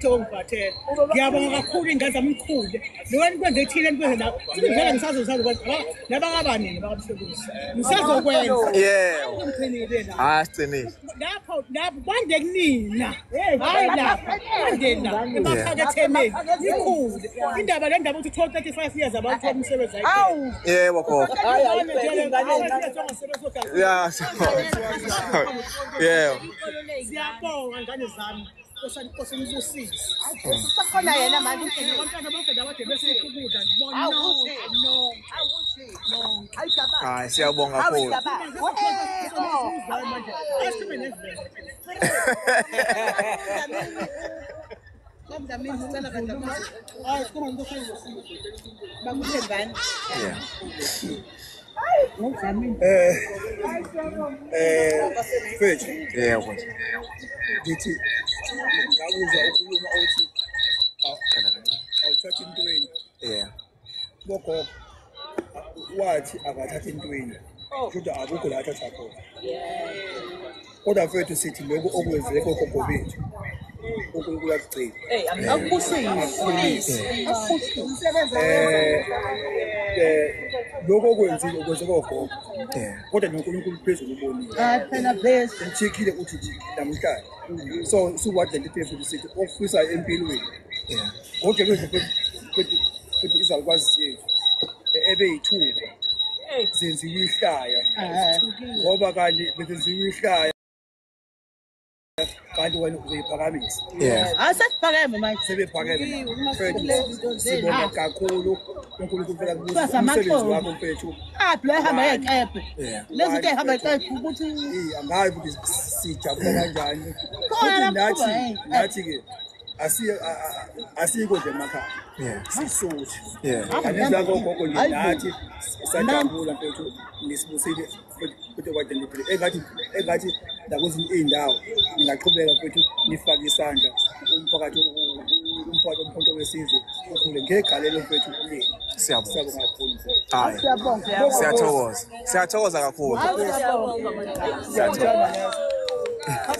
kuthiwa ngiphathele. Ngiyabonga kakhulu ingane zami ikhule. Lokho nikwenze ethile nikwenze la. Sibizela ngisazozazi ukuthi nabangabanini bakabusekusi. Ngisazokwenza. Yebo. Ngichinile la. Hayi sicinile. Lapho kwande kunina. Hayi lapha. Kwande la. Emaphakethemeni. Nikhule. Indaba le ndaba ukuthi 35 years abantu umsebenzi ayi. Yebo gogo. Yeah. Yeah. Siyabonga ngane zami. Nkosi ngibusise. Sakhona yena manje Abantwana bonke labade besikhubuda ngibona no. Hayi siyabonga kakhulu. Mfethu. Yebo. Ngithi ngakuzwa ukhuluma uthi awuthatha intweni. Bogogo wathi akathatha intweni. Kodwa akukho la athatha khona. Kodwa mfethu sithi lokho okwenzeke gogo bethu. uNkulunkulu akugcina. Lokho okwenzile ukwenze kogogo. Kodwa noNkulunkulu phezulu ubonile. Phela phezulu. Uthikile uthi namhlanje. So suwadle iphezulu sithi ofisa empilweni. Konke futhi izalukwazi yethu ebeyithuka. Senziwe ihlaya. Ngoba kanti besenziwe ihlaya. Kanti wena uzayiphakamisa. Asesiphakeme manje. Sebephakeme. Sibonga kakhulu uNkulunkulu phela umsebenzi wakho mfethu. Lo ehamba yeqephe. Lezi zinto ehamba yeqephe ukuthi angazi ukuthi sijabula kanjani. Nathi ke asiko nje emakhaya. Sisuthi. Anizako gogo nje nathi sajabula mfethu nisibusile futhi kwadendile. Engathi nakwezinye izindawo ngingaqhubeka mfethu nifake isandla umphakathi omkhonto wesizwe ukhule ngegalelo mfethu leli. Siyabonga kakhulu. Hayi. Siyathokoza kakhulu.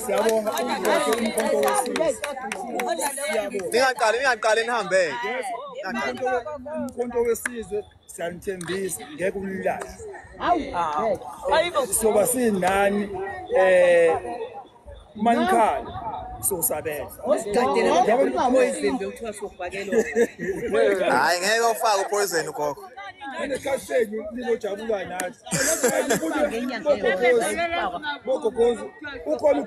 Siyabonga umkhonto wesizwe. Ningaqali nihambe. Umkhonto wesizwe siyanithembisa ngeke umlahle. Soba sinani mankhala sosabenza. Hayi ngeke ufake upoison gogo. Nekhaseni nizojabula nathi. Bogogozo ukhona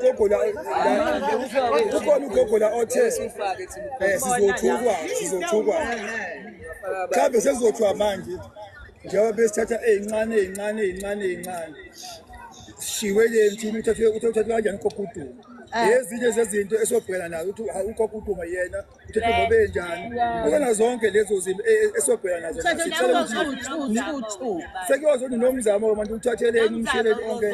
ugogo la othe sizothukwa. Mhlawumbe sesizothwa manje njengoba besithatha ey'ncane. Shiwe le mthini uthathe kanjani uKokuduma. Ezinye zezinto esobhekana nazo ukuthi uKokuduma yena uthethe ngoba enjani. Ukona zonke lezo zinto esobhekana nazo. Sekuyoze nomzamo abantu uthatheleni umsheleli onke.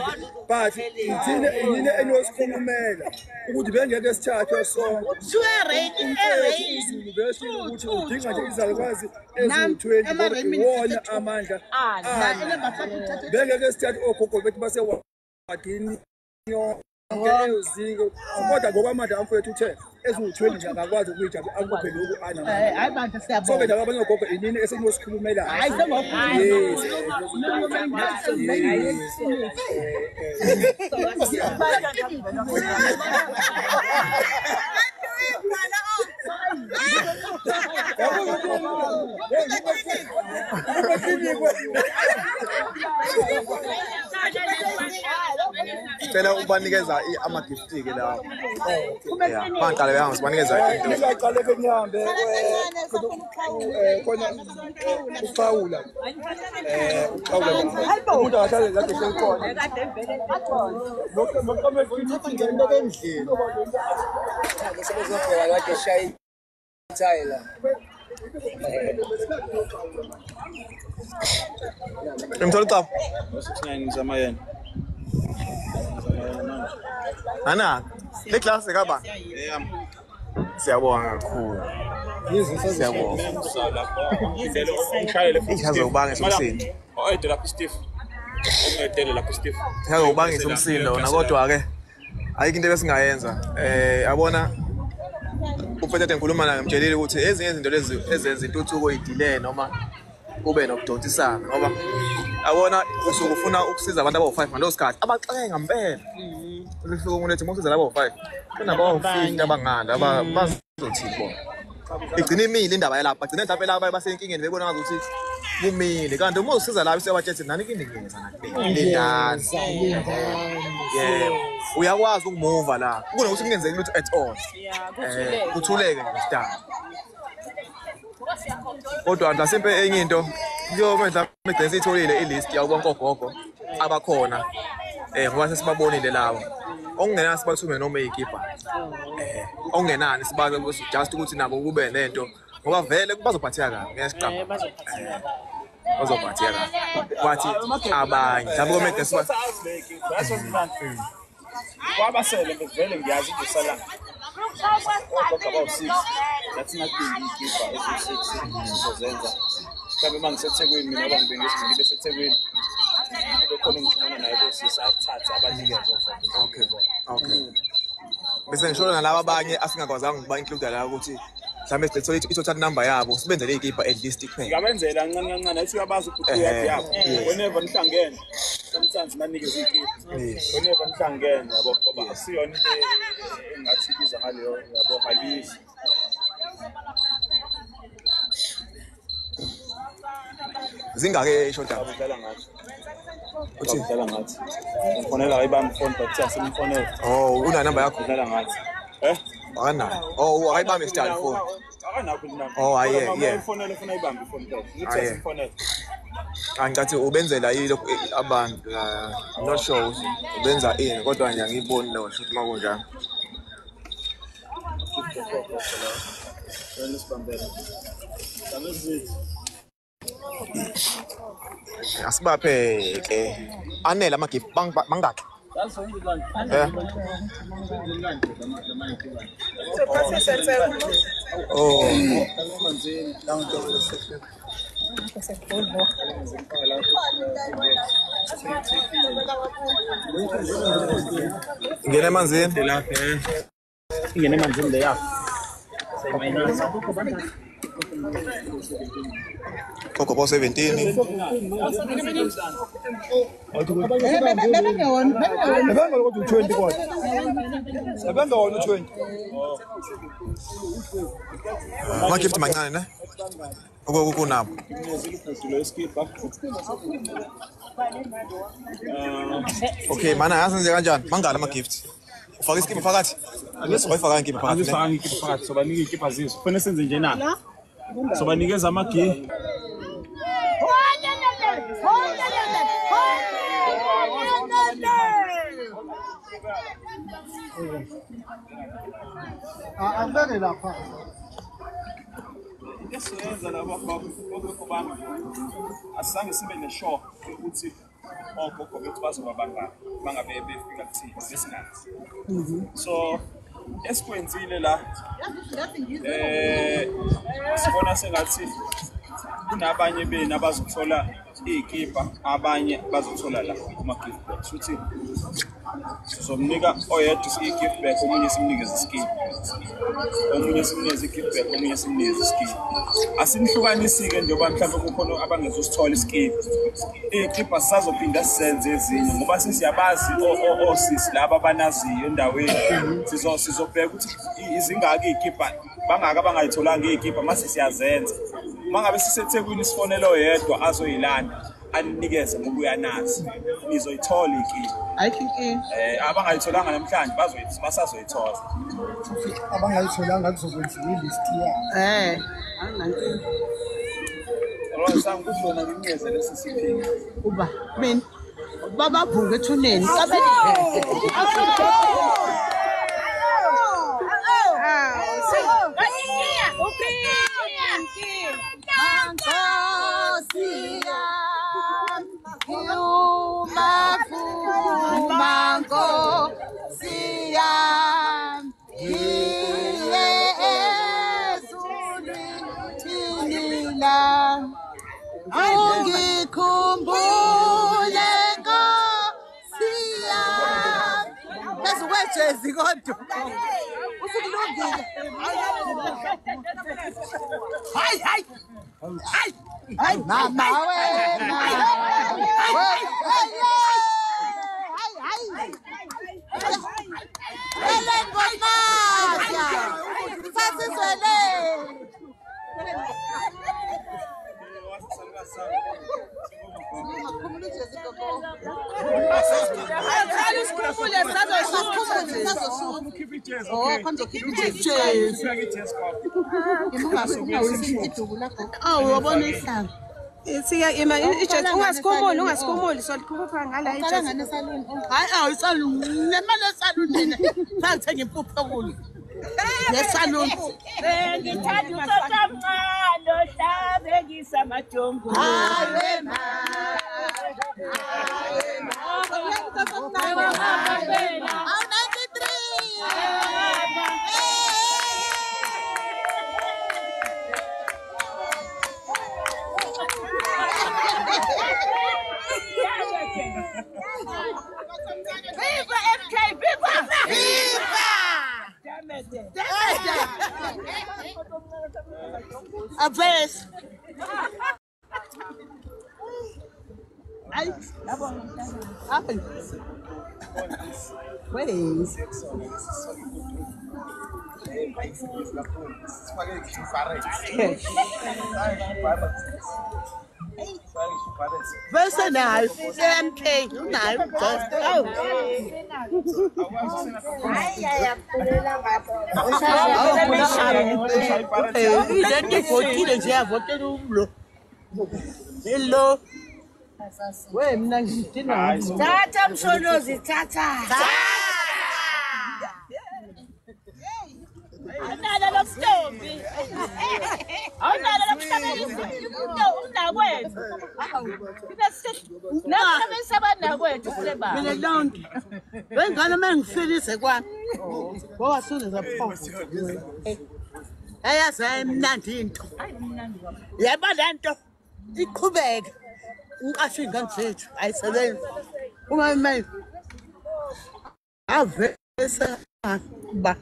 But yini enosikhulumela ukuthi bengeke sithathwe sonke. Ukuthi udinga nje izalukwazi eziwu-20 wona amandla. Bengeke sithathe ogogo bethu basewadini yonke kodwa ngokwamandla amfowethu uthe eziwu-20 nje akakwazi ukuyijabula akuphe lokhu anamandla. Hayi bandla siyabonga. Sonke nje abanye ogogo inini esenosikhulumela. Hayi Cela ubanikeza ama-gift ke lawo. Baqale behambe sibanikeza into. Ngiyaqale ke ngihambe khona uPaula. Umuntu akahlale la esekhona. Lokho maqame ukuthi ngene endlini. Sebezofika kade shaya ithayi la. Imthola ucapha. 69 zamayena. Ana, le class ekaba. Siyabonga kakhulu. Siyabonga. Ichaza ubanga esimsini. Oyedwa lapha Steve. Ongedele lapha Steve. Ichaza ubanga esimsini lona kodwa ke ayikho into ebesingayenza. Yabona Umfethu ngikhuluma naye ngimtshelile ukuthi ezinye izinto lezi ezenza intuthuko idile noma kube nokudontisana ngoba abona usuke ufuna ukusiza abantu aba-5 ngalo sikhathi abaxeke ngempela. Ufike umuntu ethi mosiza laba aba-5 kunaba-50 abanganda bazothini bona. Igcina imile indaba yalapha bagcina mhlawumbe laba basenkingeni bebona ngathi ukuthi kumile kanti uma usiza labo seyabathethe nani kiningeza lindani. Yeah, uyakwazi ukumuva la kunokuthi kungenzeki lutho at all. Kuthuleke ngesidanga. Kodwa mhlasimpe enye into kuyomenza mhlawumbe sitholile ilist ya bonke ogogo abakhona ngoba sesibabonile lawo okungenani sibathume noma ikipa okungenani sibaze just ukuthi nabo kube nento ngoba vele bazophatheka kabi ngesiqhamu bazophatheka bathi abanye mhlawumbe komende siba kwabasele bevele ngiyazi ukuthi sala about 6 that's not the keeper is 6 sozenza mhlawumbe mangisethekwini mina ngoba ngibe sethekwini bekhona ngithona naye bosisi athatha abanikeze. Okay. Bese ngisho nalabo abanye asingakwazanga ukuba include la ukuthi mhlawumbe sithola i-total number yabo sibenzele ikipa at least kuphela. Ngiyabenzela kancane athi uyabazi ukuthi yabo. Whenever nihlangene sometimes manikeze ikipa. Whenever nihlangene yabo ngoba asiyona into engathi biza ngaleyo yabo hayizi. Zingake ishoda Udlala ngathi. Uthi udlala ngathi. Ngifonela ayibamba phone but asimfonela. Oh, una number yakho Udlala ngathi. Akanayo. Oh, ayibambe style phone. Akanakho inamba. Oh, yeah. Ngifonela ufuna ayibambe phone phela. Ngithi asimfonela. Angathi ubenzela yilo abantu I'm not sure ubenza ini kodwa nje ngiyiboni lo shothi makunjani. Asibapheke anele ama-gift bangakhi ingene emanzini ingene emanzini le yakho Coco po 17 Nebanga ukuthi 20 kodwa. Nebanga wona 20. ama-gift mancane ne kunabo okay mana yasenze kanjani mangala ama-gift ufaka iskipa phakathi wayifaka ikipa phakathi angifaka ikipa phakathi sobanika ikipa zizo kufanele senze nje na sobanikeza amagi Angeke lapha. Ngesenza laba bokho bami asange sibe neshow ukuthi ogogo bethu bazoba bangabe befika kuthina lesingazi. So esikwenzile la sibona sengathi kunabanye bena abazothola ikipa abanye bazothola la ama-gift back futhi sizomnika oyedwa i-gift back omunye simnikeze iskipa omunye simnikeze i-gift back omunye simnikeze iskipa asinihlukanisi-ke njengoba mhlawumbe kukhona abangezosithola iskipa ikipa sisazophinda sizenze ezinye ngoba sesiyabazi osisi laba abanaziyo endaweni sizobheka ukuthi izingaki ikipa bangaka abangayitholanga ikipa mase siyazenza mangabe sisethekwini sifonela oyedwa azoyilanda anikeze ngoba uyanazi nizoyithola ikipa Ayikho abangayitholanga namhlanje basazoyithola abangayitholanga kuzokwenziwa ilist yabo. Sangikuzona nginikeze lesi siphinga Uba mina bababhuke ethuneni Ungikhumbule Nkosi yami. Bese wejezi kodwa. Hayi mama wena. Ele ngomasa. Sasizwele. Ungasikhumuli solikhupha ngala hayi isaluni nemali esaluni ngithenga impuphu ekulu yesaluni ngithanda usotamncane ohlabekisa amajongo Viva FK, viva! Viva! A vez. Ai. Versa now, MK, now, just hello. Wait, Tata Mshonozi, Tata. Awunalo lokutombi. Awunalo lokuhlabelisa umnakwethu. Nakuhlabelisa abanakwethu kule baba. Mina lonke. Wengane mengifilise kwami. Ngoba suze zaphosa. Eyazi emnandi into. Yebo lento iqhubeke. Ngiqashe ingane zethu ayisebenzi. Uma manje avesa ba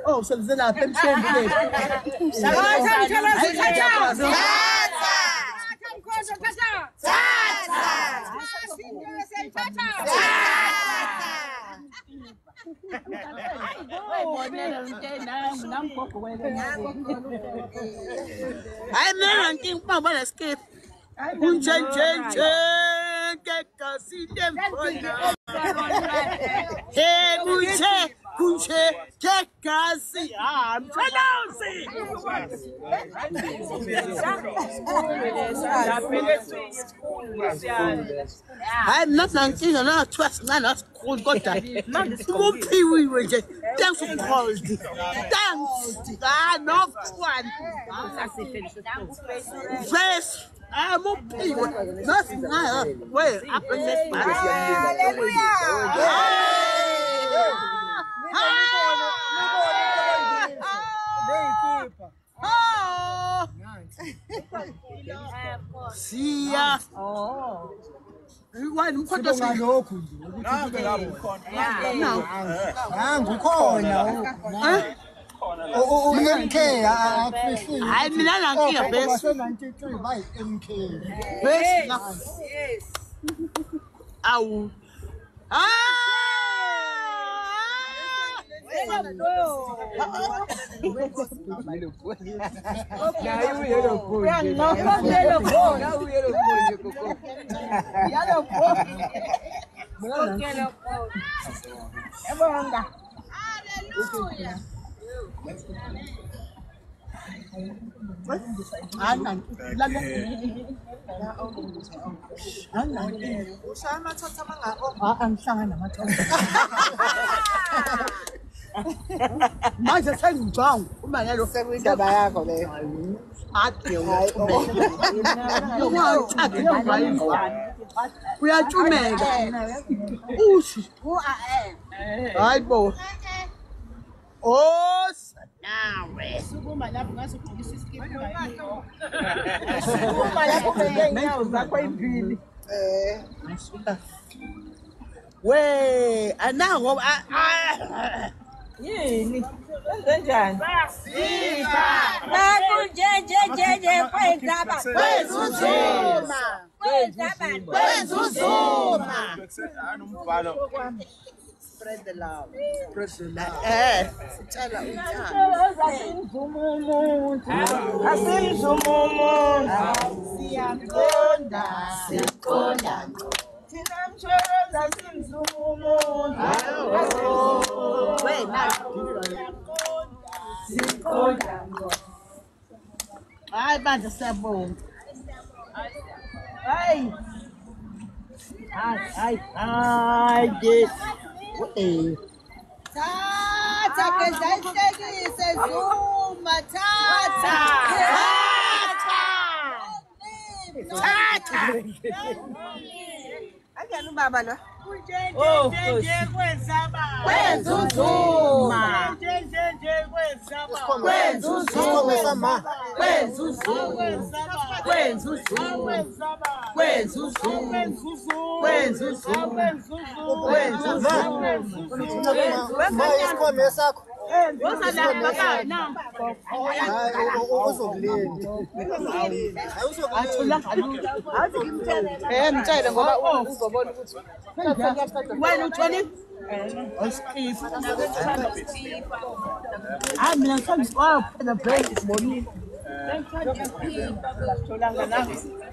oh, so then I pension I never think about a skip. I'm not thinking of trust man of school got that. We were just thanks for quality. Thanks. Not one. First, I'm okay. Nothing. Well, I present my see ya. Oh. One put us on local. Oh, MK. I'm not here, best 93 by MK. Yes. Ow. Manje sengijong uma yalo sekuyindaba yakho le athi uyatshumeka uthi hayibo oh Nawe. Sukuma lapho ngase ugqokisa iskipa ungayiyo. Uma lapho ubeke inyawo zakho ezimbili. We, anango yini? Kanjani? Siba. Nakunjenjenjenje kwenzaba. Kwenzuzuma. Kwenzaba. Kwenzuzuma. Anombhalo. Spread the love. Sitshela uthando. Siyaqonda. Siqonda. Thina msholoza simzuma umuntu. Wena. Siqonda. Hayi bandla siyabonga. Hayi. Yes. Tata kezayihlekise Zuma tata. Tata. Angena ubaba lo. Nje kwenzaba. Kwenzuzuma. Nje kwenzaba. Kwenzuzuma. Kwenzuzuma. Mtshele ngoba uzobona ukuthi wena utshoni osiqifu hayi mina phela break isibonile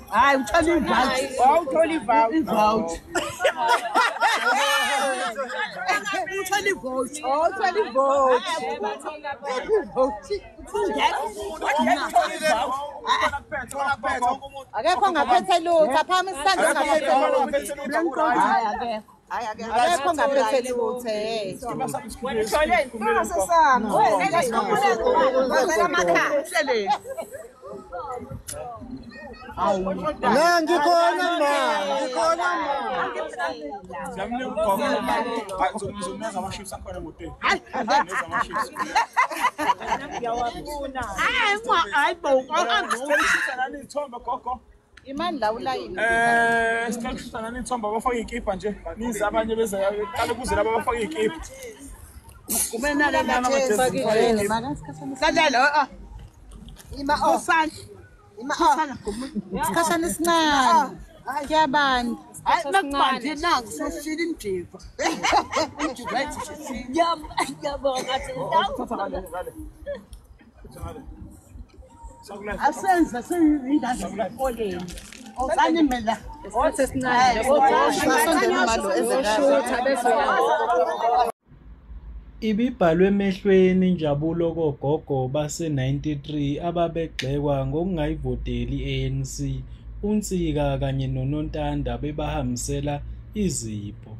hayi uthola ivouch Awuthola ivouch. ivouch uthola ivouch uthola ivouch akekho ngaphethe lutho phama isandla ngaphethe lutho hayi akekho ngaphethe lutho ngikhona ma Jamle ukhona. Ngizomeza ama-chips akhona emotweni. Ngizomeza ama-chips. hayi bo Sicela nani ithombe gogo. imani la ulayini Sicela ukushisa nani ithombe abafake ikipa nje. Nize abanye beze qale kuze laba abafake ikipa. kube nale lathezakile makasikhashana ima osana isikhashana esincane kuyabanda nakubanje nangu sesishila indiva indiva ethi Ngiyabonga asenza seyindaba ekoleni osanimela Ibibhalwe emehlweni injabulo kogogo base-93 ababegxekwa ngokungayivoteli i-ANC, uNtsika kanye noNontanda bebahambisela izipho.